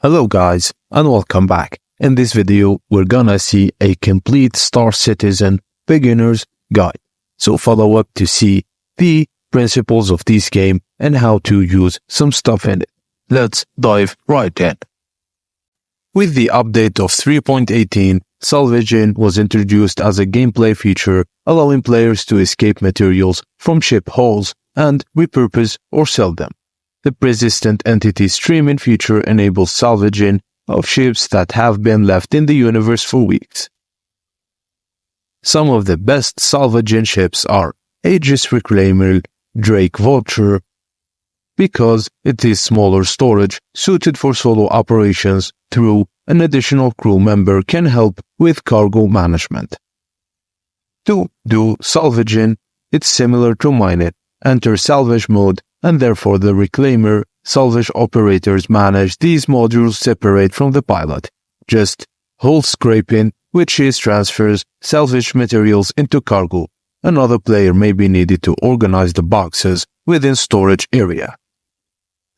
Hello guys and welcome back. In this video we're gonna see a complete Star Citizen beginner's guide. So follow up to see the principles of this game and how to use some stuff in it. Let's dive right in. With the update of 3.18, salvaging was introduced as a gameplay feature, allowing players to escape materials from ship hulls and repurpose or sell them. The persistent entity streaming feature enables salvaging of ships that have been left in the universe for weeks. Some of the best salvaging ships are Aegis Reclaimer, Drake Vulture, because it is smaller storage suited for solo operations through an additional crew member can help with cargo management. To do salvaging, it's similar to mining. Enter salvage mode and therefore the Reclaimer salvage operators manage these modules separate from the pilot. Just hull scraping, which is transfers salvage materials into cargo. Another player may be needed to organize the boxes within storage area.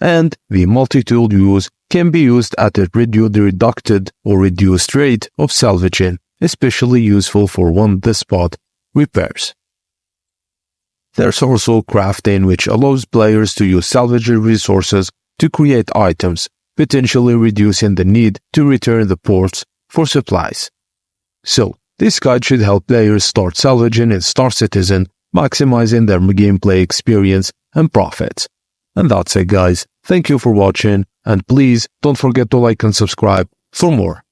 And the multi-tool use can be used at a reduced or reduced rate of salvaging, especially useful for on-the-spot repairs. There's also crafting, which allows players to use salvage resources to create items, potentially reducing the need to return the ports for supplies. So, this guide should help players start salvaging in Star Citizen, maximizing their gameplay experience and profits. And that's it guys, thank you for watching, and please don't forget to like and subscribe for more.